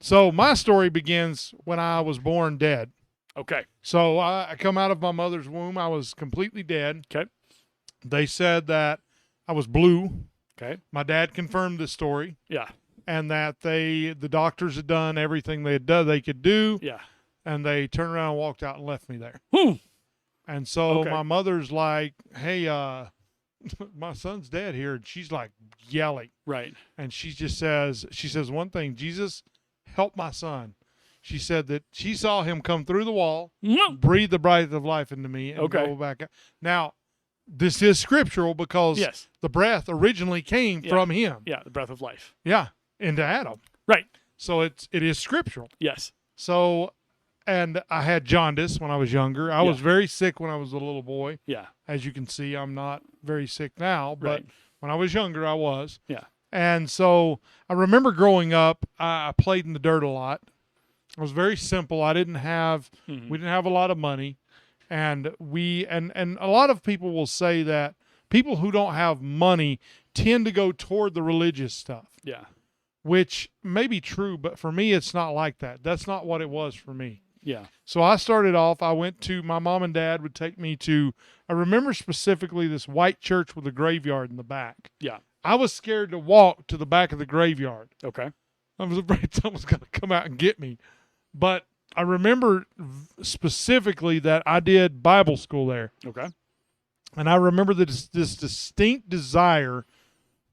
So my story begins when I was born dead. Okay. So I come out of my mother's womb. I was completely dead. Okay. They said that I was blue. Okay. My dad confirmed this story, Yeah. and that the doctors had done everything they could do, Yeah. and they turned around and walked out and left me there. Hmm. And so Okay. my mother's like, "Hey, my son's dead here," and she's like yelling, Right. and she says one thing: Jesus, help my son. She said that she saw him come through the wall, breathe the breath of life into me, and Okay. go back out. Now, this is scriptural because Yes. the breath originally came Yeah. from him. Yeah. The breath of life. Yeah, into Adam. Right. So it is scriptural. Yes. So, and I had jaundice when I was younger. I was very sick when I was a little boy. Yeah. As you can see, I'm not very sick now, but Right. when I was younger, I was. Yeah. And so I remember growing up, I played in the dirt a lot. I was very simple. I didn't have, Mhm. we didn't have a lot of money. And and a lot of people will say that people who don't have money tend to go toward the religious stuff, Yeah. which may be true, but for me, it's not like that. That's not what it was for me. Yeah. So I started off, I went to, my mom and dad would take me to, I remember specifically this white church with a graveyard in the back. Yeah. I was scared to walk to the back of the graveyard. Okay. I was afraid someone was going to come out and get me. But I remember specifically that I did Bible school there. Okay. And I remember this distinct desire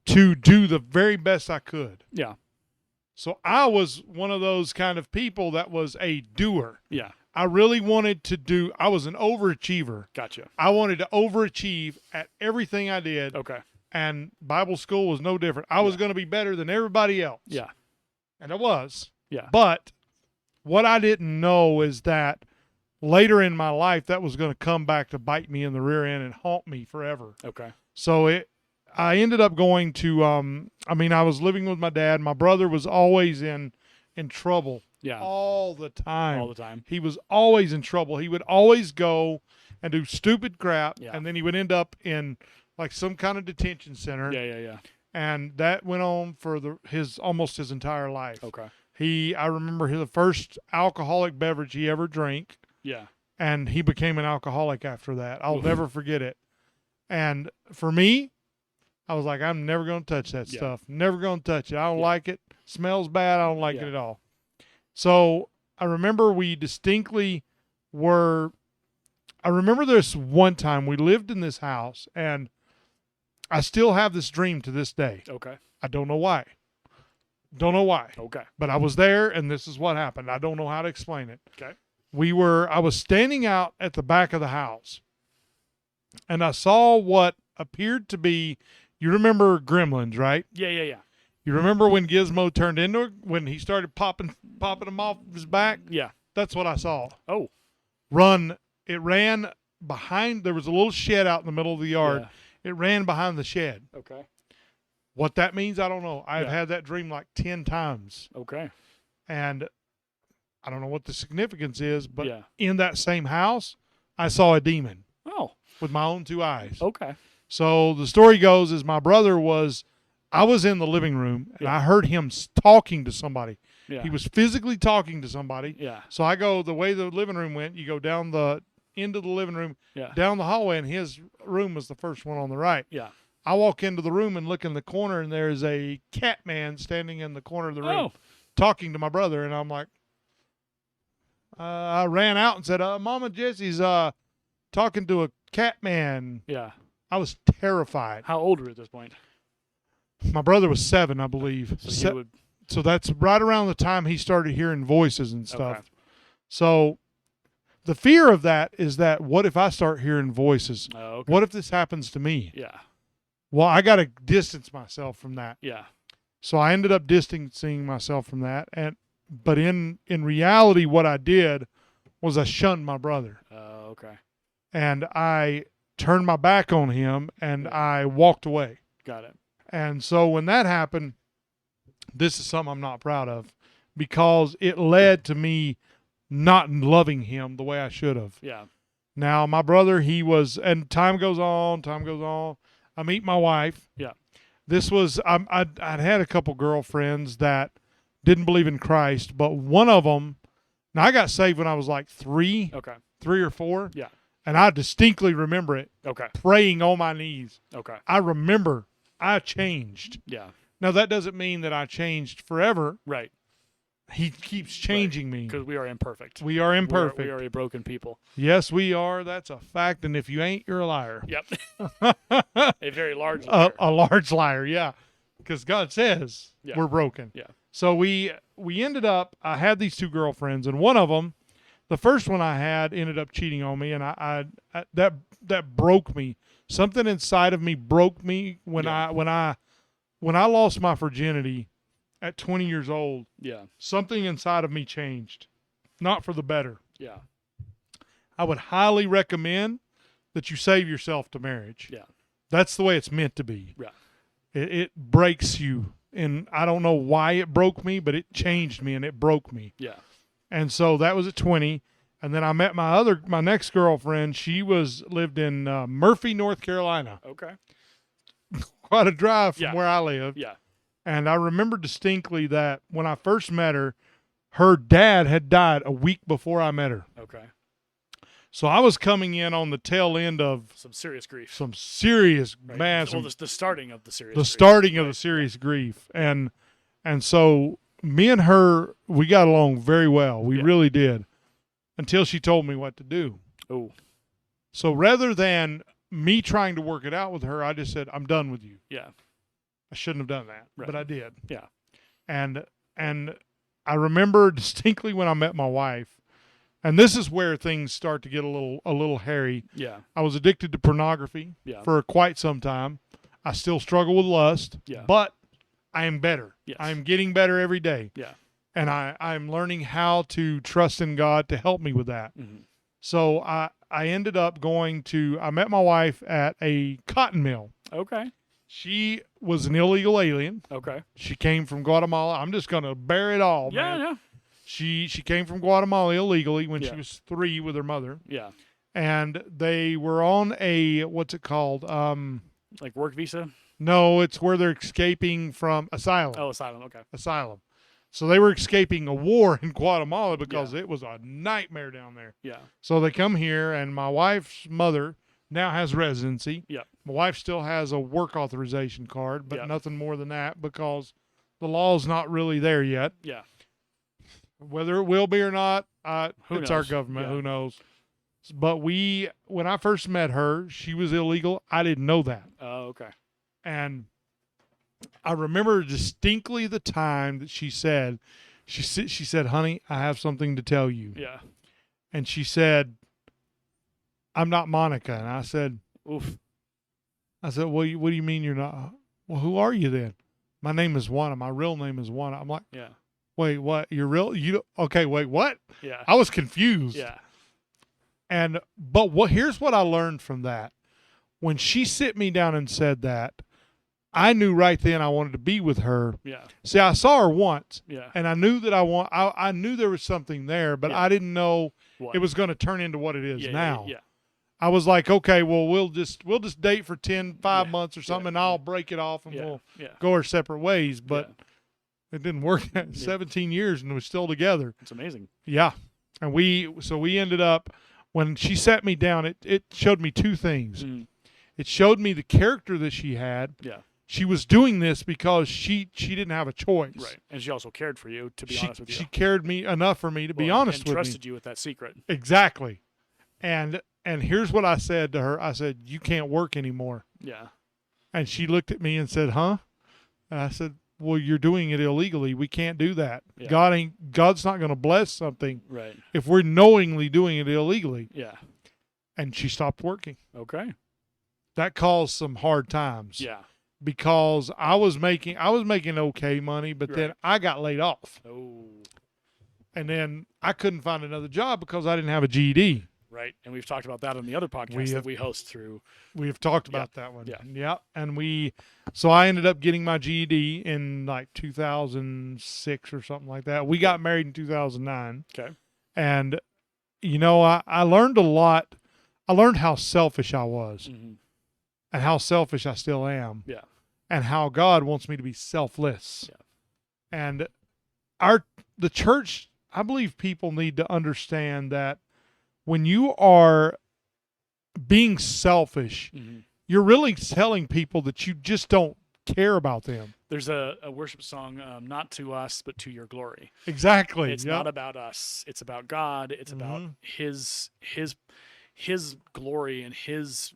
to do the very best I could. Yeah. So I was one of those kind of people that was a doer. Yeah. I really wanted to do, I was an overachiever. Gotcha. I wanted to overachieve at everything I did. Okay. And Bible school was no different. I was going to be better than everybody else. Yeah. And I was. Yeah. But what I didn't know is that later in my life, that was going to come back to bite me in the rear end and haunt me forever. Okay. So I ended up going to, I was living with my dad. My brother was always in trouble. Yeah. All the time. All the time. He was always in trouble. He would always go and do stupid crap, Yeah. and then he would end up in like some kind of detention center. Yeah. Yeah. Yeah. And that went on for almost his entire life. Okay. I remember the first alcoholic beverage he ever drank, Yeah. and he became an alcoholic after that. I'll Oof. never forget it. And for me, I was like, I'm never going to touch that Yeah. stuff. Never going to touch it. I don't Yeah. like it. Smells bad. I don't like Yeah. it at all. So I remember we distinctly I remember this one time we lived in this house, and I still have this dream to this day. Okay. I don't know why. Don't know why. Okay. But I was there, and this is what happened. I don't know how to explain it. Okay. I was standing out at the back of the house, and I saw what appeared to be, you remember Gremlins, right? Yeah. Yeah. Yeah. You remember when Gizmo turned into, when he started popping them off his back? Yeah. That's what I saw. Oh. It ran behind, there was a little shed out in the middle of the yard. It ran behind the shed. Yeah. Okay. What that means, I don't know. I've Yeah. had that dream like 10 times. Okay. And I don't know what the significance is, but Yeah. in that same house, I saw a demon Oh. with my own two eyes. Okay. So the story goes is I was in the living room, and Yeah. I heard him talking to somebody. Yeah. He was physically talking to somebody. Yeah. So I go, the way the living room went, you go down the end of the living room, Yeah. down the hallway, and his room was the first one on the right. Yeah. I walk into the room and look in the corner, and there's a cat man standing in the corner of the room Oh. talking to my brother, and I'm like, I ran out and said, Mama Jesse's talking to a cat man. Yeah. I was terrified. How old were you at this point? My brother was 7, I believe. So he would. So that's right around the time he started hearing voices and stuff. Okay. So the fear of that is that what if I start hearing voices? Oh, okay. What if this happens to me? Yeah. Well, I got to distance myself from that. Yeah. So I ended up distancing myself from that. But in reality, what I did was I shunned my brother. Oh, okay. And I turned my back on him, and I walked away. Got it. And so when that happened, this is something I'm not proud of, because it led to me not loving him the way I should have. Yeah. Now, my brother, and time goes on. I meet my wife. Yeah. This was, I'd had a couple girlfriends that didn't believe in Christ. But one of them, now I got saved when I was like three or four. Yeah. And I distinctly remember it, Okay. praying on my knees. Okay. I remember I changed. Yeah. Now, that doesn't mean that I changed forever. Right. He keeps changing me. Because we are imperfect. We are imperfect. We are a broken people. Yes, we are. That's a fact. And if you ain't, you're a liar. Yep. A very large liar. A large liar, yeah. Because God says we're broken. Yeah. So we ended up, I had these two girlfriends, and one of them, the first one I had, ended up cheating on me, and I that broke me. Something inside of me broke me when I lost my virginity at 20 years old. Yeah. Something inside of me changed, not for the better. Yeah. I would highly recommend that you save yourself to marriage. Yeah. That's the way it's meant to be. Yeah. It breaks you, and I don't know why it broke me, but it changed me and it broke me. Yeah. And so that was at 20. And then I met my next girlfriend. She lived in Murphy, North Carolina. Okay. Quite a drive from where I live. Yeah. And I remember distinctly that when I first met her, her dad had died a week before I met her. Okay. So I was coming in on the tail end of Some serious grief. some serious, Right. man, Well, the starting of the serious the grief. starting of the serious grief. And so me and her, we got along very well. We really did, until she told me what to do. Oh. So rather than me trying to work it out with her, I just said, I'm done with you. Yeah. I shouldn't have done that, Right. but I did. Yeah. And I remember distinctly when I met my wife, and this is where things start to get a little hairy. Yeah. I was addicted to pornography for quite some time. I still struggle with lust, but I am better. Yes. I'm getting better every day. Yeah. And I'm learning how to trust in God to help me with that. Mm-hmm. So I ended up I met my wife at a cotton mill. Okay. She was an illegal alien. Okay. She came from Guatemala. I'm just going to bear it all, man. Yeah. She came from Guatemala illegally when she Yeah. was 3 with her mother. Yeah. And they were on a, what's it called? Like work visa? No, it's where they're escaping from asylum. Oh, asylum. Okay. Asylum. So they were escaping a war in Guatemala because it was a nightmare down there. Yeah. So they come here, and my wife's mother now has residency. Yeah. My wife still has a work authorization card, but Yeah. nothing more than that because the law's not really there yet. Yeah. Whether it will be or not, Who it's our knows? government. Yeah. Who knows? But when I first met her, she was illegal. I didn't know that. Oh, okay. And I remember distinctly the time that she said, honey, I have something to tell you. Yeah. And she said, I'm not Monica. And I said, Oof. well, what do you mean you're not? Well, who are you then? My name is Juana. My real name is Juana. I'm like, Yeah. wait, what? Okay, wait, what? Yeah. I was confused. Yeah. But here's what I learned from that. When she sit me down and said that, I knew right then I wanted to be with her. Yeah. See, I saw her once, Yeah. and I knew that I knew there was something there, but I didn't know What? it was going to turn into what it is now. Yeah. I was like, okay, well, we'll just date for 5 months or something, and I'll break it off, and we'll go our separate ways. But it didn't work. 17 years, and we're still together. It's amazing. Yeah, and we ended up, when she sat me down, it showed me two things. Mm. It showed me the character that she had. Yeah. She was doing this because she didn't have a choice. Right. And she also cared for you, to be honest with you. She cared me enough for me to be honest with me. And trusted you with that secret. Exactly. And here's what I said to her. I said, you can't work anymore. Yeah. And she looked at me and said, huh? And I said, well, you're doing it illegally. We can't do that. Yeah. God's not going to bless something Right. if we're knowingly doing it illegally. Yeah. And she stopped working. Okay. That caused some hard times. Yeah. Because I was making okay money, but then I got laid off. Oh. And then I couldn't find another job because I didn't have a GED. Right. And we've talked about that on the other podcast that we host through. We have talked about that one. Yeah. Yeah. And so I ended up getting my GED in like 2006 or something like that. We got married in 2009. Okay. And, I learned a lot. I learned how selfish I was Mm-hmm. and how selfish I still am. Yeah. And how God wants me to be selfless. Yeah. And the church, I believe people need to understand that when you are being selfish, you're really telling people that you just don't care about them. There's a worship song, not to us, but to your glory. Exactly. It's not about us. It's about God. It's about his glory and his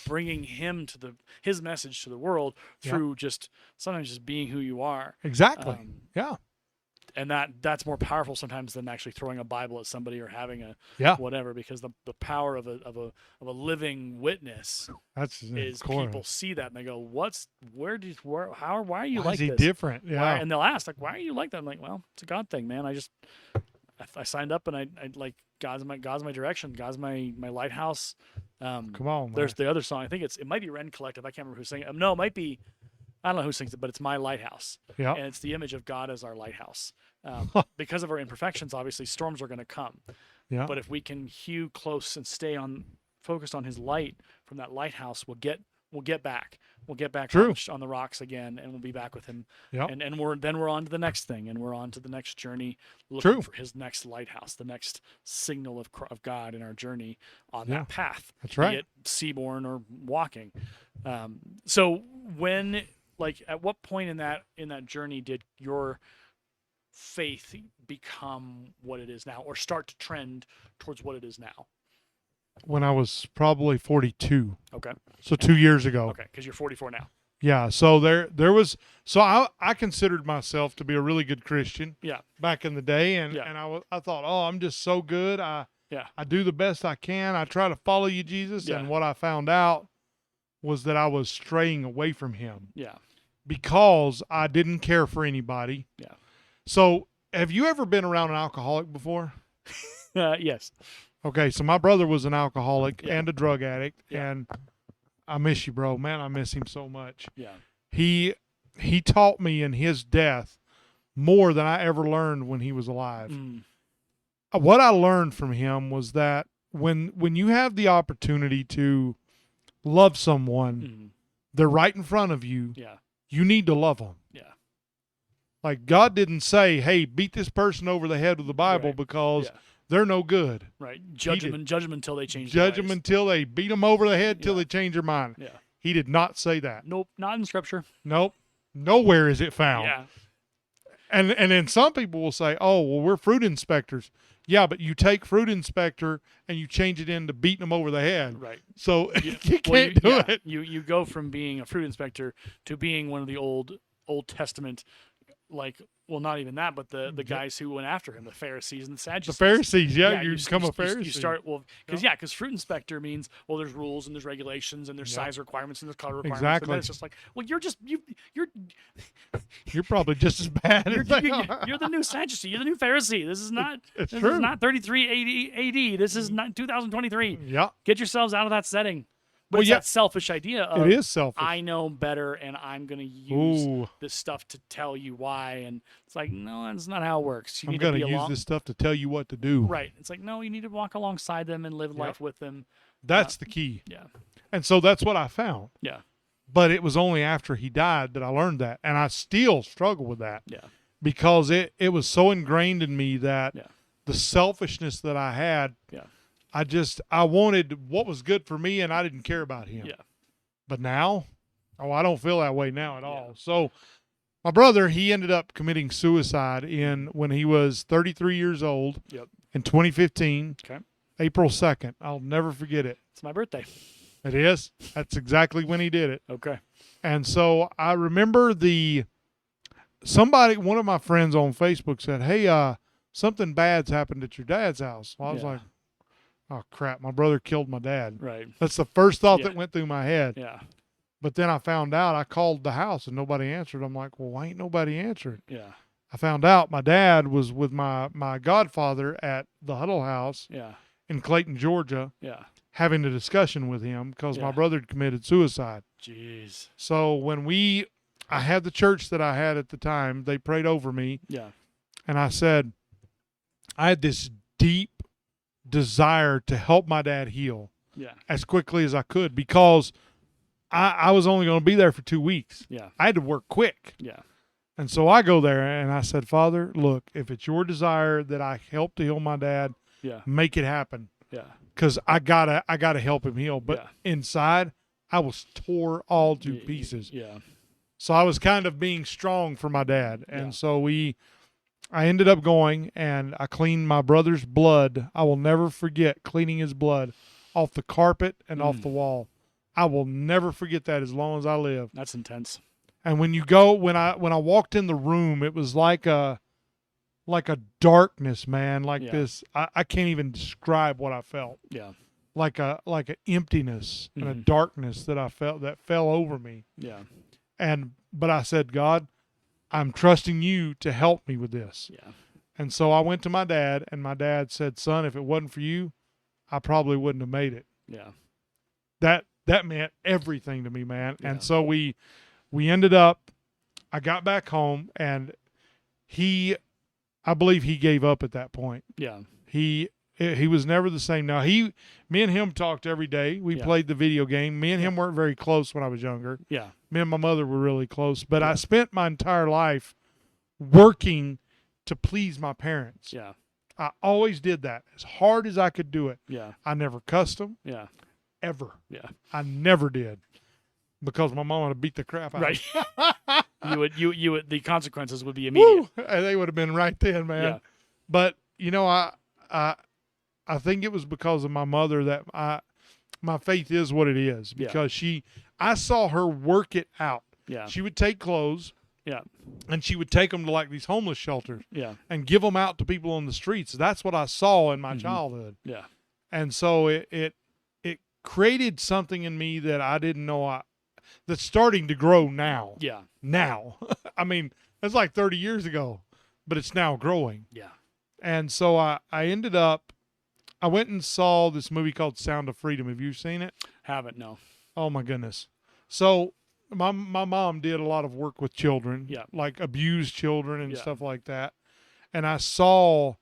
bringing his message to the world through sometimes just being who you are. Exactly. And that's more powerful sometimes than actually throwing a Bible at somebody or having a whatever, because the power of a living witness is people see that and they go, why are you like this? Is he this? different? Yeah. And they'll ask, like, why are you like that? I'm like, well, it's a God thing, man. I signed up and I like God's my direction. God's my lighthouse. Come on, man. There's the other song. I think it might be Ren Collective. I can't remember who sang it. No, it might be. I don't know who sings it, but it's My Lighthouse. Yeah. And it's the image of God as our lighthouse. Because of our imperfections, obviously, storms are going to come. Yeah. But if we can hew close and stay focused on his light from that lighthouse, we'll get back. We'll get back on the rocks again, and we'll be back with him. Yeah. And we're on to the next thing, and we're on to the next journey, looking for his next lighthouse, the next signal of God in our journey on that path. That's right. Be it seaborne or walking. So when, like, at what point in that journey did your faith become what it is now, or start to trend towards what it is now? When I was probably 42. Okay. So 2 years ago. Okay, because you're 44 now. Yeah. So there was. So I considered myself to be a really good Christian. Yeah. Back in the day, and I thought, oh, I'm just so good. I do the best I can. I try to follow you, Jesus. Yeah. And what I found out was that I was straying away from Him. Yeah. Because I didn't care for anybody. Yeah. So have you ever been around an alcoholic before? Yes. Okay, so my brother was an alcoholic and a drug addict, and I miss you, bro. Man, I miss him so much. Yeah. He taught me in his death more than I ever learned when he was alive. What I learned from him was that when you have the opportunity to love someone, they're right in front of you. Yeah. You need to love them. Yeah. Like, God didn't say, hey, beat this person over the head with the Bible because they're no good. Right. Judge them until they change their ways. Judge them until they beat them over the head till they change their mind. Yeah. He did not say that. Nope. Not in Scripture. Nope. Nowhere is it found. Yeah. And then some people will say, oh, well, we're fruit inspectors. Yeah, but you take fruit inspector and you change it into beating them over the head. Right. So you can't do it. You go from being a fruit inspector to being one of the Old Testament, like, well, not even that, but the guys who went after him, the Pharisees and the Sadducees. The Pharisees, you become a Pharisee. You start, because fruit inspector means, well, there's rules and there's regulations and there's size requirements and there's color requirements. Exactly. And it's just like, well, you're probably just as bad. You're the new Sadducee. You're the new Pharisee. This is not. It's this true. is not 33 AD. This is not 2023. Yeah. Get yourselves out of that setting. But it's that selfish idea of, it is selfish. I know better, and I'm going to use this stuff to tell you why. And it's like, no, that's not how it works. I'm going to use this stuff to tell you what to do. Right. It's like, no, you need to walk alongside them and live life with them. That's the key. Yeah. And so that's what I found. Yeah. But it was only after he died that I learned that. And I still struggle with that. Yeah. Because it was so ingrained in me that the selfishness that I had, I wanted what was good for me, and I didn't care about him. Yeah. But now, I don't feel that way now at all. So my brother, he ended up committing suicide when he was 33 years old in 2015, April 2nd. I'll never forget it. It's my birthday. It is? That's exactly when he did it. Okay. And so I remember one of my friends on Facebook said, hey, something bad's happened at your dad's house. Well, I was like, oh, crap, my brother killed my dad. Right. That's the first thought that went through my head. Yeah. But then I found out, I called the house and nobody answered. I'm like, well, why ain't nobody answered? Yeah. I found out my dad was with my godfather at the Huddle House in Clayton, Georgia, having a discussion with him because my brother had committed suicide. Jeez. So when I had the church that I had at the time, they prayed over me. Yeah. And I said, I had this deep desire to help my dad heal as quickly as I could because I was only going to be there for 2 weeks. Yeah. I had to work quick. Yeah. And so I go there and I said, Father, look, if it's your desire that I help to heal my dad, make it happen. Yeah. Because I gotta help him heal. But inside, I was tore all to pieces. Yeah. So I was kind of being strong for my dad. And so I ended up going and I cleaned my brother's blood. I will never forget cleaning his blood off the carpet and off the wall. I will never forget that as long as I live. That's intense. And when I walked in the room, it was like a darkness, man, this. I can't even describe what I felt. Yeah. Like an emptiness and a darkness that I felt that fell over me. Yeah. But I said, God, I'm trusting you to help me with this. Yeah. And so I went to my dad, and my dad said, son, if it wasn't for you, I probably wouldn't have made it. Yeah. That meant everything to me, man. Yeah. And so we ended up, I got back home, and I believe he gave up at that point. Yeah. He was never the same. Now, me and him talked every day. We played the video game. Me and him weren't very close when I was younger. Yeah. Me and my mother were really close. But I spent my entire life working to please my parents. Yeah. I always did that as hard as I could do it. Yeah. I never cussed them. Yeah. Ever. Yeah. I never did. Because my mom would have beat the crap out of me. You would, the consequences would be immediate. Woo! They would have been right then, man. Yeah. But, I think it was because of my mother that my faith is what it is. Because I saw her work it out. Yeah. She would take clothes. Yeah. And she would take them to like these homeless shelters. Yeah. And give them out to people on the streets. That's what I saw in my childhood. Yeah. And so it created something in me that I didn't know that's starting to grow now. Yeah. Now. I mean, that's like 30 years ago, but it's now growing. Yeah. And so I ended up, I went and saw this movie called Sound of Freedom. Have you seen it? Haven't, no. Oh, my goodness. So my mom did a lot of work with children, like abused children and stuff like that. And I saw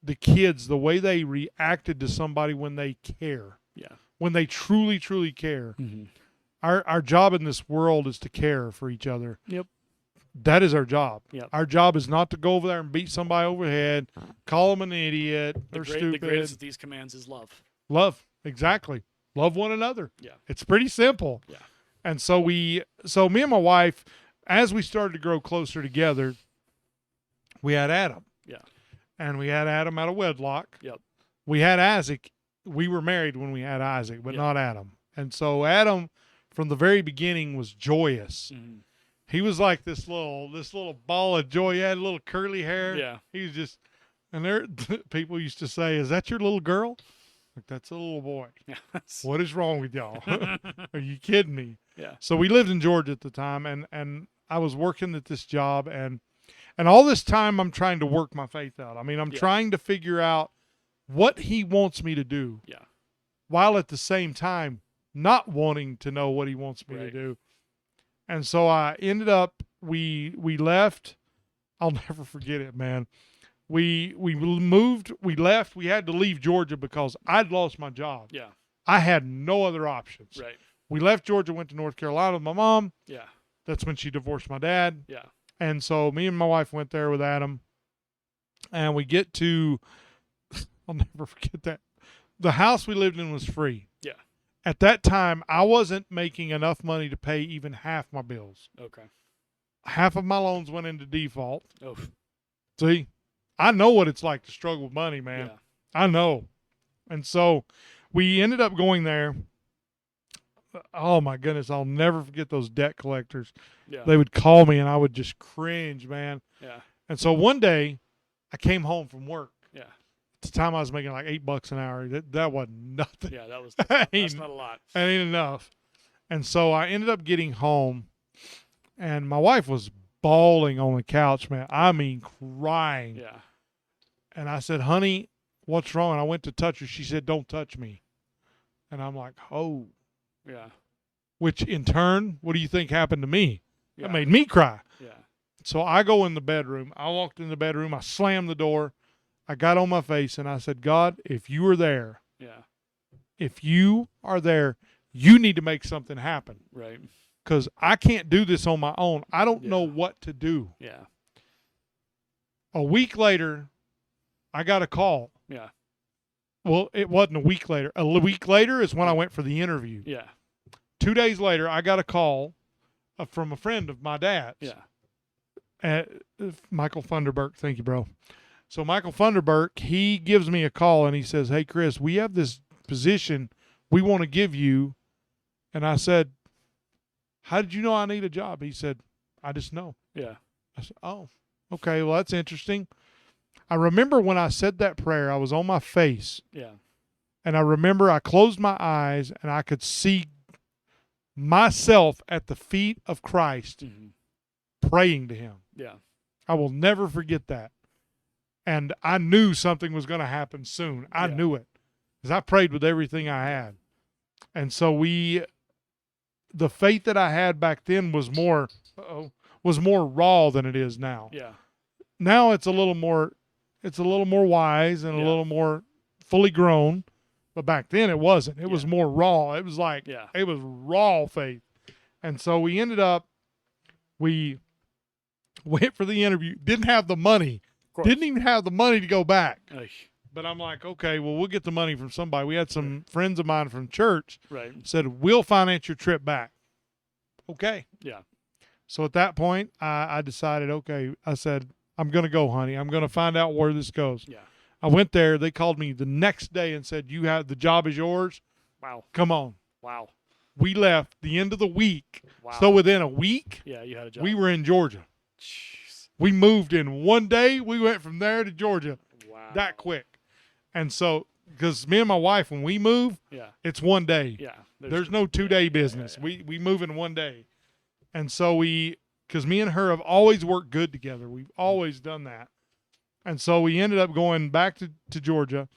the kids, the way they reacted to somebody when they care. Yeah. When they truly, truly care. Mm-hmm. Our job in this world is to care for each other. Yep. That is our job. Yep. Our job is not to go over there and beat somebody over the head, call them an idiot or stupid. The greatest of these commands is love. Love, exactly. Love one another. Yeah. It's pretty simple. Yeah. And so me and my wife, as we started to grow closer together, we had Adam. Yeah. And we had Adam out of wedlock. Yep. We had Isaac. We were married when we had Isaac, but not Adam. And so Adam, from the very beginning, was joyous. Mm-hmm. He was like this little ball of joy. He had a little curly hair. Yeah. He was just, and people used to say, "Is that your little girl?" Like, that's a little boy. Yes. What is wrong with y'all? Are you kidding me? Yeah. So we lived in Georgia at the time, and I was working at this job, and all this time I'm trying to work my faith out. I mean, I'm trying to figure out what he wants me to do. Yeah. While at the same time not wanting to know what he wants me to do. And so I ended up, we left. I'll never forget it, man. We moved, we left. We had to leave Georgia because I'd lost my job. Yeah. I had no other options. Right. We left Georgia, went to North Carolina with my mom. Yeah. That's when she divorced my dad. Yeah. And so me and my wife went there with Adam. And we get to, I'll never forget that. The house we lived in was free. Yeah. At that time, I wasn't making enough money to pay even half my bills. Okay. Half of my loans went into default. Oh. See, I know what it's like to struggle with money, man. Yeah. I know. And so we ended up going there. Oh, my goodness. I'll never forget those debt collectors. Yeah. They would call me, and I would just cringe, man. Yeah. And so one day, I came home from work. Yeah. At the time, I was making like $8 an hour. That wasn't nothing. Yeah, that's not a lot. That ain't enough. And so I ended up getting home, and my wife was bawling on the couch, man. I mean, crying. Yeah. And I said, honey, what's wrong? And I went to touch her. She said, don't touch me. And I'm like, oh. Yeah. Which in turn, what do you think happened to me? Yeah. That made me cry. Yeah. So I go in the bedroom. I walked in the bedroom. I slammed the door. I got on my face and I said, God, if you are there, yeah, if you are there, you need to make something happen. Right. because I can't do this on my own. I don't know what to do. Yeah. A week later, I got a call. Yeah. Well, it wasn't a week later. A week later is when I went for the interview. Yeah. 2 days later, I got a call from a friend of my dad's. Yeah. Michael Funderburk. Thank you, bro. So Michael Funderburk, he gives me a call and he says, "Hey, Chris, we have this position we want to give you." And I said, "How did you know I need a job?" He said, "I just know." Yeah. I said, "Oh, okay. Well, that's interesting." I remember when I said that prayer, I was on my face. Yeah. And I remember I closed my eyes and I could see myself at the feet of Christ praying to him. Yeah. I will never forget that. And I knew something was going to happen soon. I knew it because I prayed with everything I had. And so the faith that I had back then was more raw than it is now. Yeah. Now it's a little more wise and a little more fully grown. But back then it wasn't. It was more raw. It was like, it was raw faith. And so we went for the interview, didn't have the money, didn't even have the money to go back. But I'm like, okay, well, we'll get the money from somebody. We had some friends of mine from church said, "We'll finance your trip back." Okay. Yeah. So at that point, I decided, okay, I said, "I'm going to go, honey. I'm going to find out where this goes." Yeah. I went there. They called me the next day and said, the job is yours. Wow. Come on. Wow. We left the end of the week. Wow. So within a week, you had a job. We were in Georgia. Jeez. We moved in one day. We went from there to Georgia. Wow. That quick. And so, because me and my wife, when we move, it's one day. Yeah. There's no 2-day business. Yeah. We move in one day. And so because me and her have always worked good together. We've always done that. And so we ended up going back to Georgia.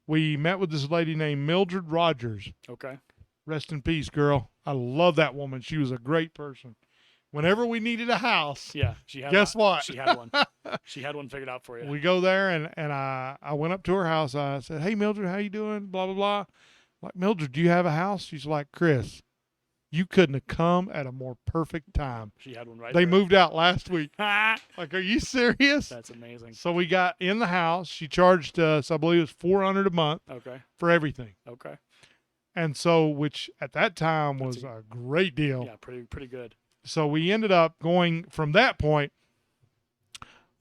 We met with this lady named Mildred Rogers. Okay. Rest in peace, girl. I love that woman. She was a great person. Whenever we needed a house, guess what? She had one. She had one figured out for you. We go there, and I went up to her house. I said, "Hey, Mildred, how you doing?" Blah, blah, blah. Like, "Mildred, do you have a house?" She's like, "Chris, you couldn't have come at a more perfect time." She had one right They there. moved out last week. Like, are you serious? That's amazing. So we got in the house. She charged us, I believe it was $400 a month for everything. Okay. And so, which at that time was a great deal. Yeah, pretty good. So we ended up going from that point.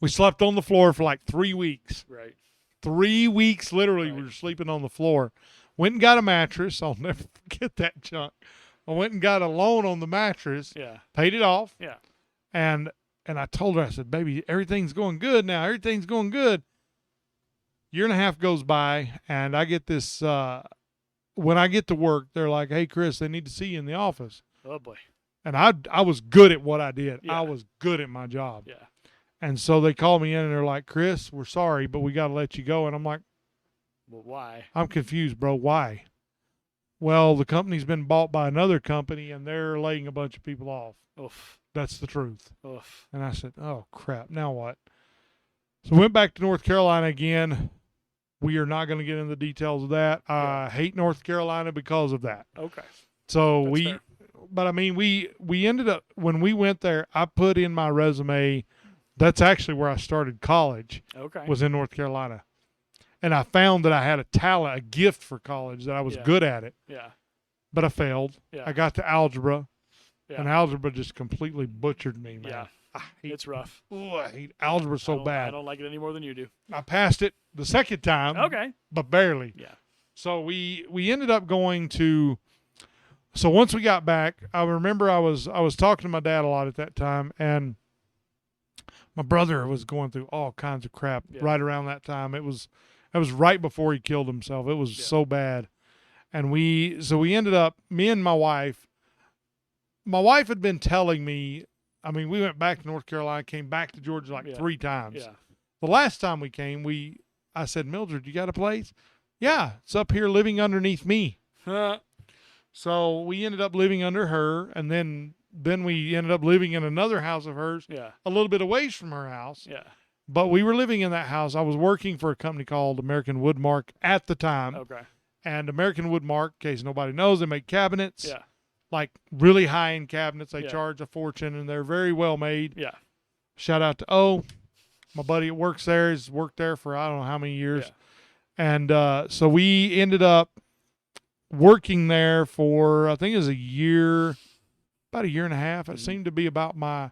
We slept on the floor for like 3 weeks. Right. 3 weeks, literally, we were sleeping on the floor. Went and got a mattress. I'll never forget that junk. I went and got a loan on the mattress. Yeah. Paid it off. Yeah. And I told her, I said, "Baby, everything's going good now. Everything's going good." Year and a half goes by, and I get this. When I get to work, they're like, "Hey, Chris, they need to see you in the office." Oh boy. And I was good at what I did. Yeah. I was good at my job. Yeah. And so they called me in and they're like, "Chris, we're sorry, but we got to let you go." And I'm like, "Well, why?" I'm confused, bro. Why? "Well, the company's been bought by another company and they're laying a bunch of people off." Oof. That's the truth. Oof. And I said, "Oh, crap. Now what?" So I went back to North Carolina again. We are not going to get into the details of that. I hate North Carolina because of that. Okay. So That's fair. But I mean, we ended up, when we went there, I put in my resume, that's actually where I started college. Okay. Was in North Carolina. And I found that I had a talent, a gift for college, that I was good at it. Yeah. But I failed. Yeah. I got to algebra. Yeah. And algebra just completely butchered me, man. Yeah. It's rough. I hate algebra so bad. I don't like it any more than you do. I passed it the second time. Okay. But barely. Yeah. So we ended up going to, so once we got back, I remember I was talking to my dad a lot at that time, and my brother was going through all kinds of crap right around that time. It was right before he killed himself. It was so bad. And we ended up, me and my wife had been telling me, I mean, we went back to North Carolina, came back to Georgia like 3 times. Yeah. The last time we came, I said, "Mildred, you got a place?" "Yeah, it's up here living underneath me." So we ended up living under her, and then we ended up living in another house of hers, a little bit away from her house. Yeah. But we were living in that house. I was working for a company called American Woodmark at the time. Okay. And American Woodmark, in case nobody knows, they make cabinets. Yeah. like really high-end cabinets. They charge a fortune, and they're very well made. Yeah. Shout out to O, my buddy that works there. He's worked there for I don't know how many years. Yeah. And so we ended up working there for, I think it was about a year and a half. It seemed to be about my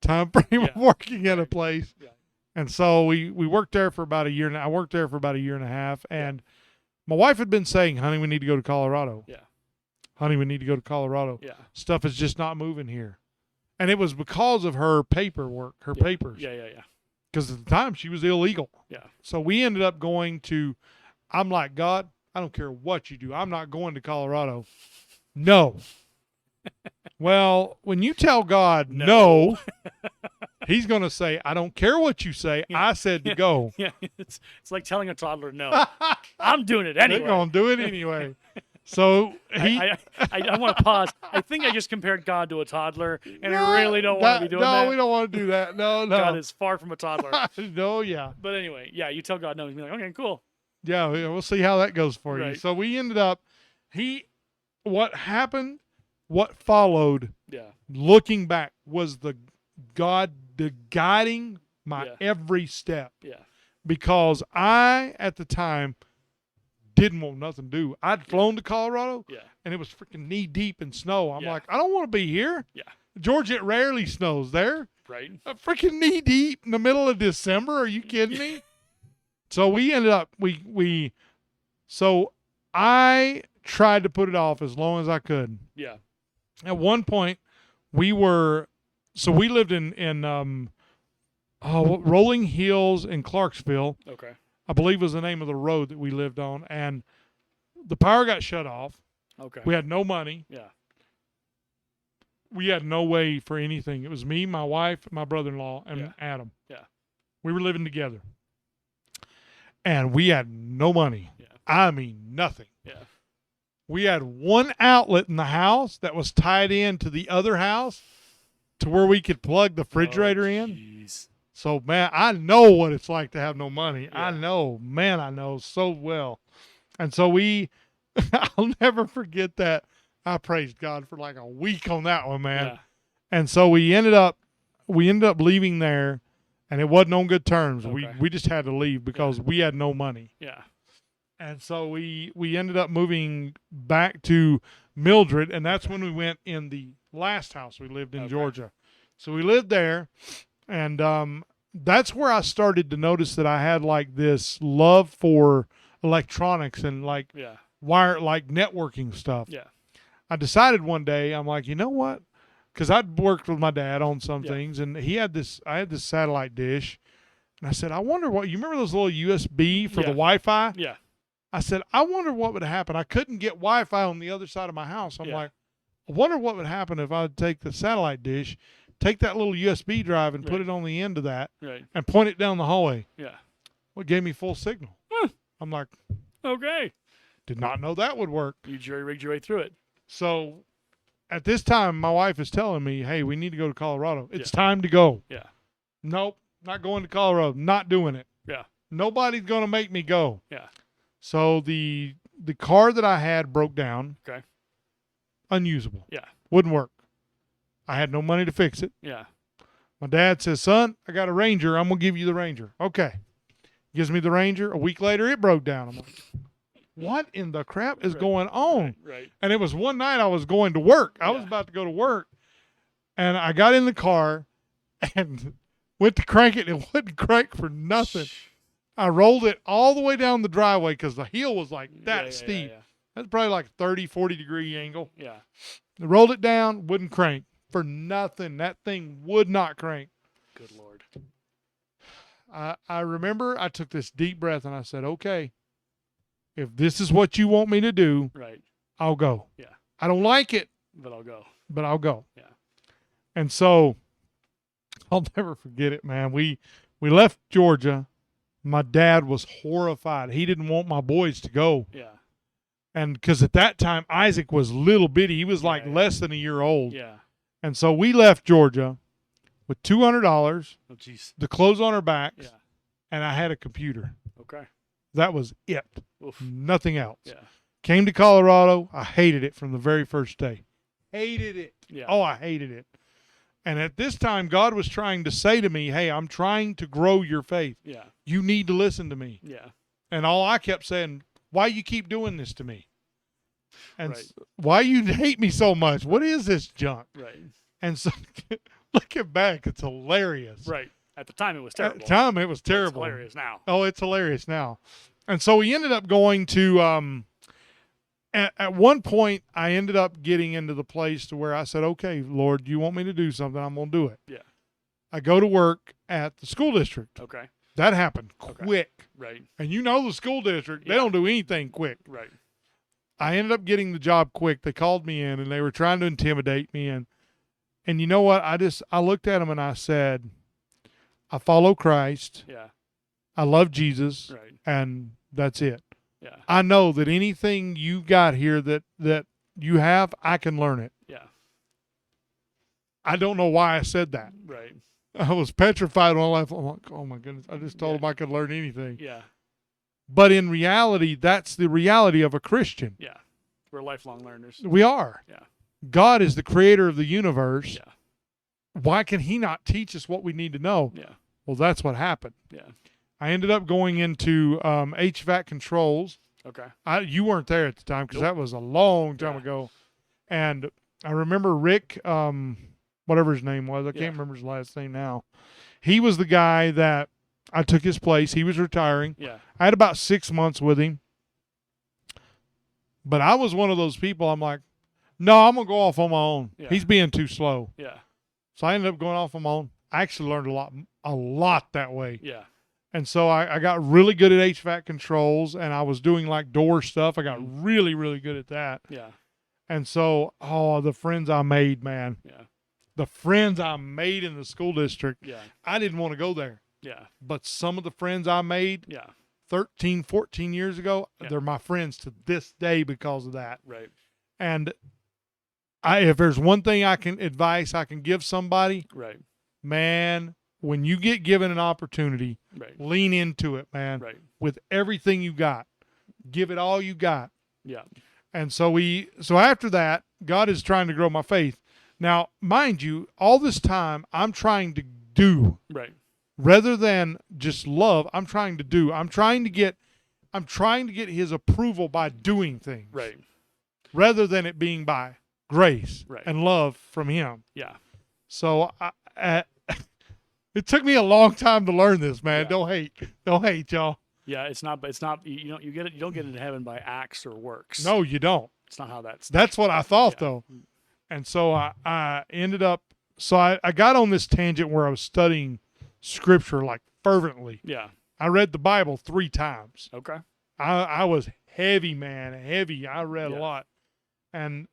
time frame of working at a place. Yeah. And so we worked there for about a year. I worked there for about a year and a half. And my wife had been saying, honey, we need to go to Colorado. Yeah. Honey, we need to go to Colorado. Yeah. Stuff is just not moving here. And it was because of her paperwork, her papers. Yeah. Because at the time she was illegal. Yeah. So we ended up going to, I'm like, God, I don't care what you do. I'm not going to Colorado. No. Well, when you tell God no, he's going to say, I don't care what you say. I said to go. Yeah. It's like telling a toddler no. I'm doing it anyway. They're going to do it anyway. So I want to pause. I think I just compared God to a toddler, and I really don't want to be doing that. No, we don't want to do that. No. God is far from a toddler. No, yeah. But anyway, yeah, you tell God no, he's like, okay, cool. Yeah, we'll see how that goes for you. Right. So we ended up, what happened, what followed, looking back, was the guiding my every step. Yeah. Because I, at the time, didn't want nothing to do. I'd flown to Colorado, and it was freaking knee deep in snow. I'm like, I don't want to be here. Yeah. Georgia, it rarely snows there. Right. Freaking knee deep in the middle of December. Are you kidding me? So we ended up, so I tried to put it off as long as I could. Yeah. At one point, we lived in Rolling Hills in Clarksville. Okay. I believe was the name of the road that we lived on, and the power got shut off. Okay. We had no money. Yeah. We had no way for anything. It was me, my wife, my brother-in-law, and Adam. Yeah. We were living together. And we had no money. Yeah. I mean, nothing. Yeah. We had one outlet in the house that was tied in to the other house to where we could plug the refrigerator in. So, man, I know what it's like to have no money. Yeah. I know so well. And so I'll never forget that. I praised God for like a week on that one, man. Yeah. And so we ended up leaving there, and it wasn't on good terms. Okay. We just had to leave because we had no money. Yeah. And so we ended up moving back to Mildred, and that's when we went in the last house we lived in Georgia. So we lived there, and that's where I started to notice that I had like this love for electronics and like networking stuff. Yeah. I decided one day, I'm like, you know what? Because I'd worked with my dad on some things, and I had this satellite dish, and I said, I wonder what, you remember those little USB for the Wi-Fi? Yeah. I said, I wonder what would happen. I couldn't get Wi-Fi on the other side of my house. I'm like, I wonder what would happen if I would take the satellite dish, take that little USB drive and put it on the end of that and point it down the hallway. Yeah. Well, it gave me full signal. I'm like, okay. Did not know that would work. You jury-rigged your way through it. So at this time, my wife is telling me, hey, we need to go to Colorado. It's time to go. Yeah. Nope, not going to Colorado. Not doing it. Yeah. Nobody's going to make me go. Yeah. So the car that I had broke down. Okay. Unusable. Yeah. Wouldn't work. I had no money to fix it. Yeah. My dad says, son, I got a Ranger. I'm going to give you the Ranger. Okay. Gives me the Ranger. A week later, it broke down. I'm like, what in the crap is going on? Right. And it was one night I was going to work. I was about to go to work. And I got in the car and went to crank it, and it wouldn't crank for nothing. I rolled it all the way down the driveway because the hill was like that steep. Yeah. That's probably like a 30, 40-degree angle. Yeah. I rolled it down, wouldn't crank for nothing. That thing would not crank. Good Lord. I remember I took this deep breath and I said, okay, if this is what you want me to do, I'll go. Yeah. I don't like it, but I'll go. But I'll go. Yeah. And so I'll never forget it, man. We left Georgia. My dad was horrified. He didn't want my boys to go. Yeah. And because at that time, Isaac was little bitty. He was like less than a year old. Yeah. And so we left Georgia with $200, the clothes on our backs, and I had a computer. Okay. That was it. Oof. Nothing else. Yeah. Came to Colorado. I hated it from the very first day. hated it. Yeah. Oh, I hated it. And at this time, God was trying to say to me, hey, I'm trying to grow your faith. Yeah. You need to listen to me. Yeah. And all I kept saying, why you keep doing this to me? And right. why you hate me so much? What is this junk? Right. And so looking back, it's hilarious. Right. At the time, it was terrible. At the time, it was terrible. It's hilarious now. Oh, it's hilarious now. And so we ended up going to, at one point, I ended up getting into the place to where I said, okay, Lord, you want me to do something, I'm going to do it. Yeah. I go to work at the school district. Okay. That happened quick. Right. And you know the school district, they don't do anything quick. Right. I ended up getting the job quick. They called me in, and they were trying to intimidate me. And you know what? I looked at them, and I said, I follow Christ. Yeah. I love Jesus. Right. And that's it. Yeah. I know that anything you got here that you have, I can learn it. Yeah. I don't know why I said that. Right. I was petrified when I left. I'm like, oh my goodness. I just told him I could learn anything. Yeah. But in reality, that's the reality of a Christian. Yeah. We're lifelong learners. We are. Yeah. God is the creator of the universe. Yeah. Why can he not teach us what we need to know? Yeah. Well, that's what happened. Yeah. I ended up going into HVAC controls. Okay. You weren't there at the time because that was a long time ago. And I remember Rick, whatever his name was. I can't remember his last name now. He was the guy that I took his place. He was retiring. Yeah. I had about 6 months with him. But I was one of those people, I'm like, no, I'm going to go off on my own. Yeah. He's being too slow. Yeah. So I ended up going off on my own. I actually learned a lot that way. Yeah. And so I got really good at HVAC controls, and I was doing like door stuff. I got really, really good at that. Yeah. And so, the friends I made, man. Yeah. The friends I made in the school district. Yeah. I didn't want to go there. Yeah. But some of the friends I made 13, 14 years ago, they're my friends to this day because of that. Right. And if there's one thing I can give somebody, right, man, when you get given an opportunity, lean into it, man. Right. With everything you got. Give it all you got. Yeah. And so after that, God is trying to grow my faith. Now, mind you, all this time I'm trying to do. Right. Rather than just love, I'm trying to do. I'm trying to get his approval by doing things. Right. Rather than it being by grace and love from him. Yeah. So it took me a long time to learn this, man. Yeah. Don't hate, y'all. Yeah, it's not you don't get into heaven by acts or works. No, you don't. It's not how that's. That's what I thought though. And so I ended up. So I got on this tangent where I was studying Scripture like fervently. Yeah. I read the Bible 3 times. Okay. I was heavy, man, heavy. I read a lot. And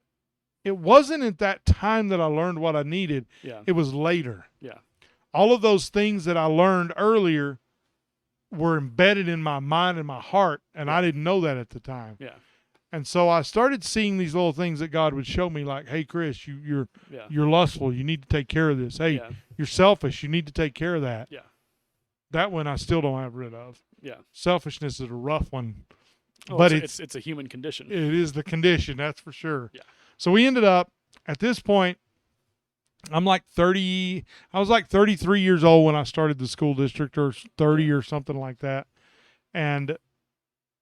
it wasn't at that time that I learned what I needed. Yeah. It was later. Yeah. All of those things that I learned earlier were embedded in my mind and my heart, and I didn't know that at the time. Yeah. And so I started seeing these little things that God would show me, like, hey, Chris, you're lustful. You need to take care of this. Hey, you're selfish. You need to take care of that. Yeah. That one I still don't have rid of. Yeah. Selfishness is a rough one. Oh, but it's a human condition. It is the condition, that's for sure. Yeah. So we ended up, at this point, I was like 33 years old when I started the school district, or 30 or something like that. And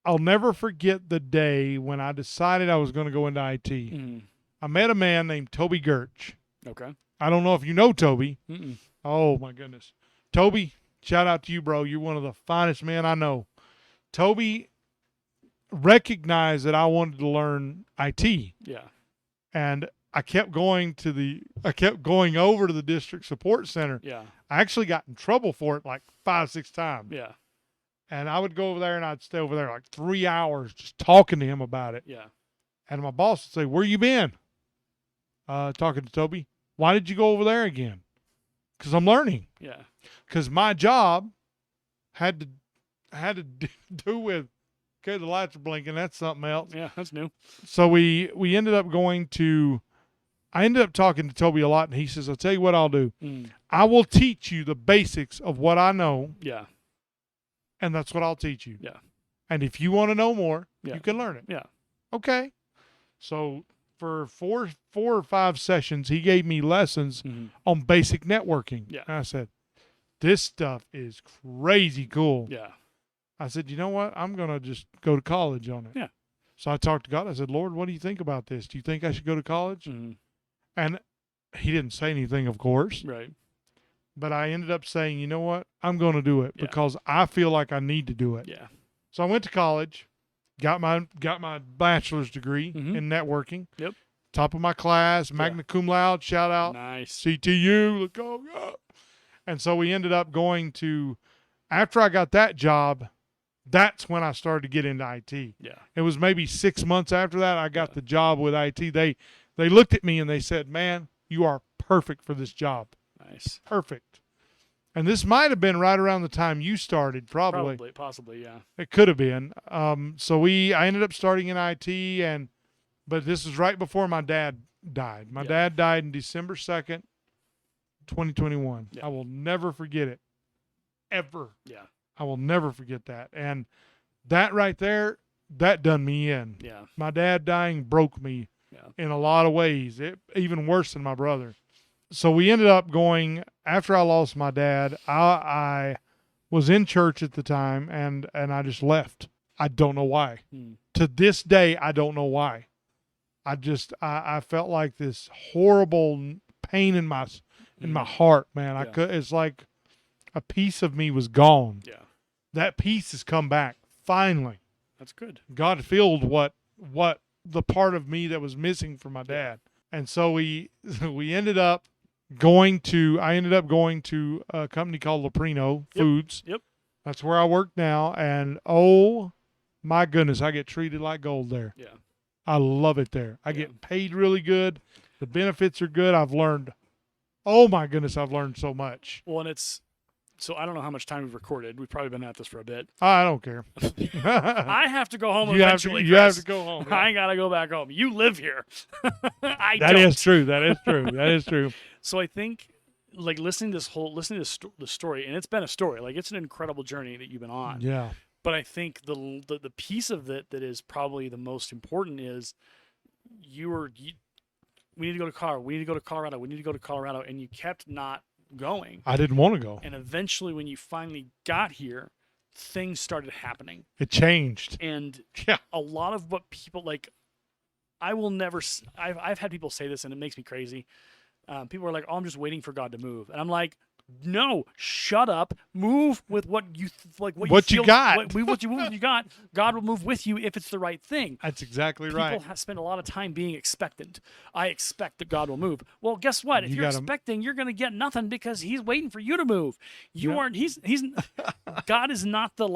I'll never forget the day when I decided I was going to go into IT. Mm. I met a man named Toby Gertch. Okay. I don't know if you know Toby. Mm-mm. Oh, my goodness. Toby, shout out to you, bro. You're one of the finest men I know. Toby recognized that I wanted to learn IT. Yeah. And I kept going over to the district support center. Yeah. I actually got in trouble for it like 5-6 times. Yeah. And I would go over there and I'd stay over there like 3 hours just talking to him about it. Yeah. And my boss would say, where you been? Talking to Toby. Why did you go over there again? Because I'm learning. Yeah. Because my job had to do with, okay, the lights are blinking. That's something else. Yeah, that's new. So we ended up I ended up talking to Toby a lot, and he says, I'll tell you what I'll do. I will teach you the basics of what I know. Yeah. And that's what I'll teach you. Yeah. And if you want to know more, you can learn it. Yeah. Okay. So for four or five sessions, he gave me lessons on basic networking. Yeah. And I said, this stuff is crazy cool. Yeah. I said, you know what? I'm going to just go to college on it. Yeah. So I talked to God. I said, Lord, what do you think about this? Do you think I should go to college? And he didn't say anything, of course. Right. But I ended up saying, you know what? I'm going to do it because I feel like I need to do it. Yeah. So I went to college, got my bachelor's degree in networking. Yep. Top of my class, magna cum laude, shout out. Nice. CTU, let's go. And so we ended up going to, after I got that job, that's when I started to get into IT. Yeah. It was maybe 6 months after that I got the job with IT. They looked at me and they said, man, you are perfect for this job. Nice. Perfect. And this might have been right around the time you started, probably. Possibly, yeah. It could have been. So I ended up starting in IT, but this was right before my dad died. My dad died on December 2nd, 2021. Yeah. I will never forget it. Ever. Yeah. I will never forget that. And that right there, that done me in. Yeah. My dad dying broke me in a lot of ways, even worse than my brother. So we ended up going, after I lost my dad, I was in church at the time, and I just left. I don't know why. To this day, I don't know why. I felt like this horrible pain in my heart, man. It's like a piece of me was gone. Yeah. That piece has come back, finally. That's good. God filled what the part of me that was missing from my dad. And so we ended up going to a company called Leprino Foods. Yep. That's where I work now. And oh my goodness, I get treated like gold there. Yeah. I love it there. I get paid really good. The benefits are good. Oh my goodness, I've learned so much. Well, and so I don't know how much time we've recorded. We've probably been at this for a bit. I don't care. I have to go home eventually. You have to go home. Yeah. I gotta go back home. You live here. That is true. That is true. So I think, like, listening to the story, and it's been a story. Like, it's an incredible journey that you've been on. Yeah. But I think the piece of it that is probably the most important is we need to go to Colorado. We need to go to Colorado. We need to go to Colorado. And you kept not going. I didn't want to go. And eventually, when you finally got here, things started happening. It changed. And a lot of what people like, I've had people say this, and it makes me crazy. People are like, "Oh, I'm just waiting for God to move," and I'm like, "No, shut up. Move with what you like. What you got. What you got. God will move with you if it's the right thing." That's exactly right. People spend a lot of time being expectant. I expect that God will move. Well, guess what? If you're expecting, you're going to get nothing because He's waiting for you to move. You aren't. He's. God is not the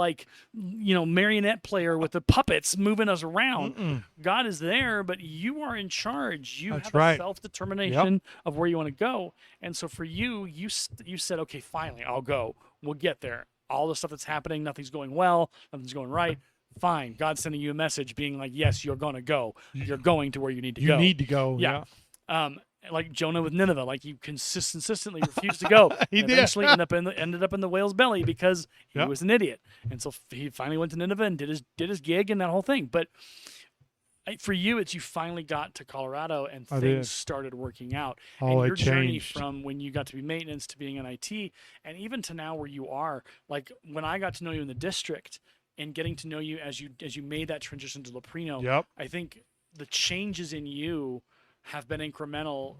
marionette player with the puppets moving us around. God is there, but you are in charge. You have a self-determination of where you want to go. And so for you said, okay, finally, I'll go. We'll get there. All the stuff that's happening, nothing's going well, nothing's going right. Fine. God's sending you a message being like, yes, you're going to go. You're going to where you need to go. You need to go. Yeah. Like Jonah with Nineveh, like you consistently refused to go. He eventually ended up in the whale's belly because he was an idiot. And so he finally went to Nineveh and did his gig and that whole thing. But for you, it's you finally got to Colorado and things started working out. Oh, and your journey changed. from when you got to be maintenance to being in IT, and even to now where you are, like when I got to know you in the district and getting to know you as you made that transition to Leprino, I think the changes in you have been incremental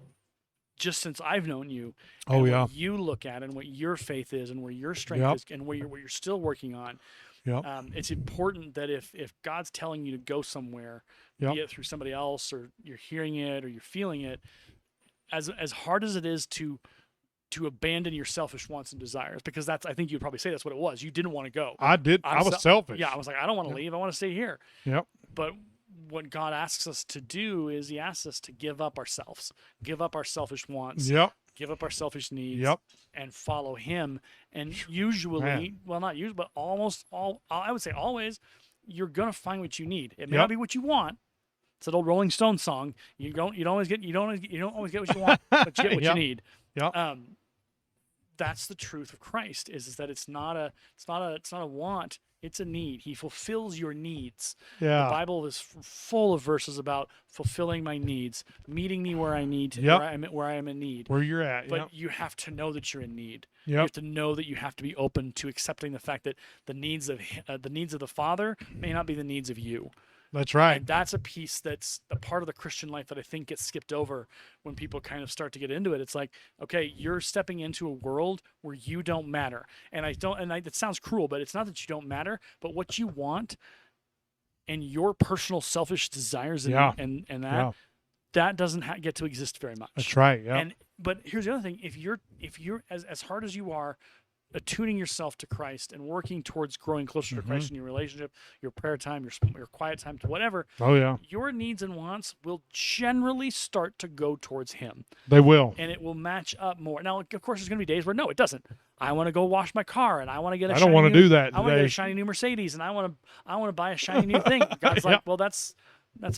just since I've known you. And what you look at and what your faith is and where your strength is and what you're still working on. It's important that if God's telling you to go somewhere, be it through somebody else or you're hearing it or you're feeling it, as hard as it is to abandon your selfish wants and desires, because I think you'd probably say that's what it was. You didn't want to go. I did. I was selfish. Yeah, I was like, I don't want to leave. I want to stay here. Yep. But what God asks us to do is He asks us to give up ourselves, give up our selfish wants, give up our selfish needs, and follow Him. And usually, well, not usually, but almost I would say always, you're gonna find what you need. It may not be what you want. It's that old Rolling Stones song. You don't always get what you want, but you get what you need. That's the truth of Christ. Is that it's not a want. It's a need. He fulfills your needs. Yeah. The Bible is full of verses about fulfilling my needs, meeting me where I need to, where I am in need. Where you're at. But you have to know that you're in need. Yep. You have to know that you have to be open to accepting the fact that the needs of the Father may not be the needs of you. That's right. And that's a piece that's a part of the Christian life that I think gets skipped over when people kind of start to get into it. It's like, okay, you're stepping into a world where you don't matter. And it sounds cruel, but it's not that you don't matter, but what you want and your personal selfish desires that doesn't get to exist very much. That's right. Yeah. But here's the other thing. If you're as hard as you are attuning yourself to Christ and working towards growing closer to Christ in your relationship, your prayer time, your quiet time, to whatever. Oh yeah. Your needs and wants will generally start to go towards Him. They will, and it will match up more. Now, of course, there's going to be days where no, it doesn't. I want to go wash my car, and I want to get. I don't want to do that. I want to get a shiny new Mercedes, and I want to buy a shiny new thing. God's like, well, that's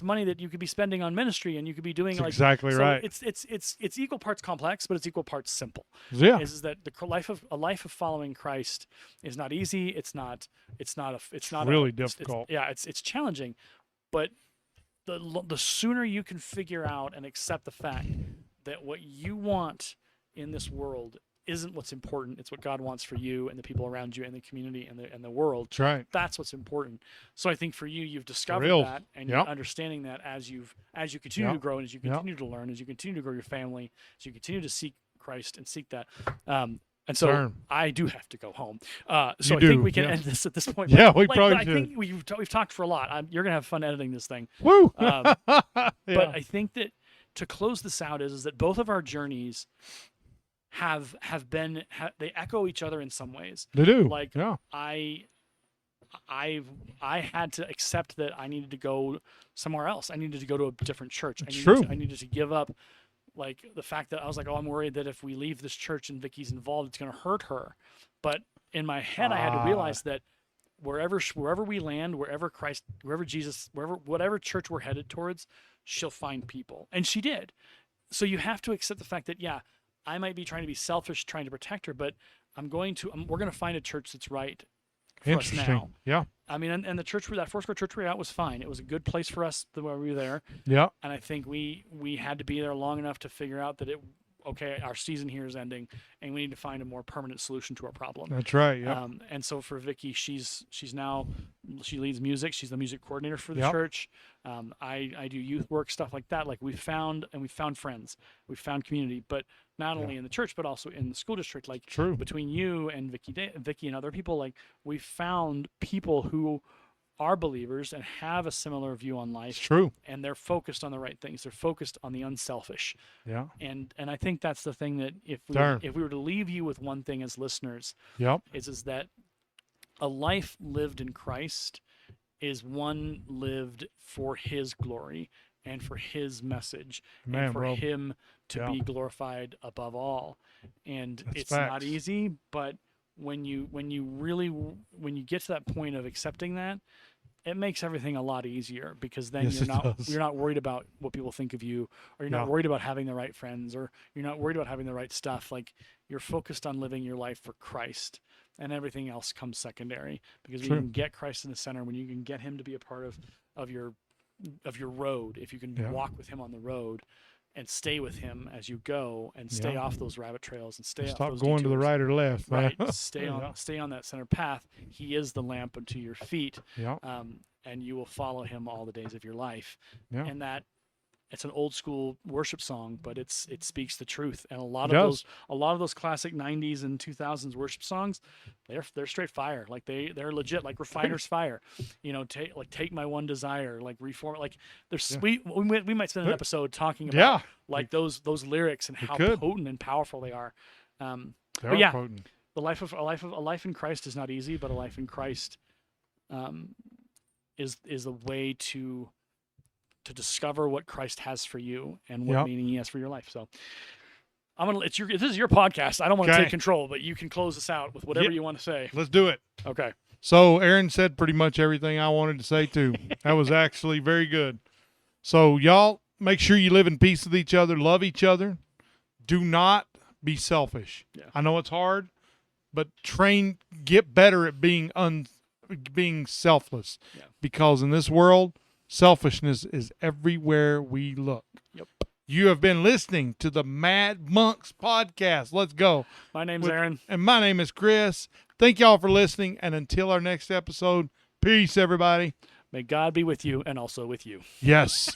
money that you could be spending on ministry, and you could be doing that's exactly right. It's equal parts complex, but it's equal parts simple. Yeah, is that a life of following Christ is not easy. It's not really difficult. It's challenging, but the sooner you can figure out and accept the fact that what you want in this world isn't what's important. It's what God wants for you and the people around you and the community and the world. That's right. That's what's important. So I think for you, you've discovered that, and you're understanding that as you continue to grow and as you continue to learn, as you continue to grow your family, as you continue to seek Christ and seek that. And so I do have to go home. So I think we can end this at this point. Yeah, we probably should. I think we've talked for a lot. You're gonna have fun editing this thing. Woo! But I think that to close this out is that both of our journeys they echo each other in some ways. They do. Like I had to accept that I needed to go somewhere else. I needed to go to a different church. I needed to give up like the fact that I was like, oh, I'm worried that if we leave this church and Vicky's involved, it's going to hurt her. But in my head, I had to realize that wherever we land, wherever Jesus, whatever church we're headed towards, she'll find people. And she did. So you have to accept the fact that, I might be trying to be selfish, trying to protect her, but we're going to find a church that's right for us now. Yeah. I mean, and the church, that Foursquare church we were at was fine. It was a good place for us while we were there. Yeah. And I think we had to be there long enough to figure out that our season here is ending, and we need to find a more permanent solution to our problem. That's right. Yeah. And so for Vicky, she leads music. She's the music coordinator for the church. I do youth work, stuff like that. Like we found friends, we found community, but not only in the church, but also in the school district. Like between you and Vicky and other people, like we found people who are believers and have a similar view on life. It's true. And they're focused on the right things. They're focused on the unselfish. Yeah. And I think that's the thing that if we were to leave you with one thing as listeners, is that a life lived in Christ is one lived for His glory and for His message and for Him to be glorified above all. And it's not easy, but when you get to that point of accepting that, it makes everything a lot easier, because then you're not worried about what people think of you, or you're not worried about having the right friends, or you're not worried about having the right stuff. Like you're focused on living your life for Christ, and everything else comes secondary, because when you can get Christ in the center, when you can get Him to be a part of your road, if you can walk with Him on the road and stay with Him as you go, and stay off those rabbit trails, and stop going detours. to the right or left. Right, stay on that center path. He is the lamp unto your feet, and you will follow Him all the days of your life. And that it's an old school worship song, but it speaks the truth. And a lot of those classic 90s and 2000s worship songs, they're straight fire. Like they're legit, like Refiner's Fire. Take My One Desire, like Reform. Like we might spend an episode talking about like those lyrics and how potent and powerful they are. Potent. A life in Christ is not easy, but a life in Christ is a way to discover what Christ has for you and what meaning He has for your life. So this is your podcast. I don't want to take control, but you can close this out with whatever you want to say. Let's do it. Okay. So Aaron said pretty much everything I wanted to say too. That was actually very good. So y'all make sure you live in peace with each other, love each other. Do not be selfish. Yeah. I know it's hard, but get better at being being selfless, because in this world, selfishness is everywhere we look. Yep. You have been listening to the Mad Monks podcast. Let's go. My name's Aaron. And my name is Chris. Thank y'all for listening. And until our next episode, peace, everybody. May God be with you and also with you. Yes.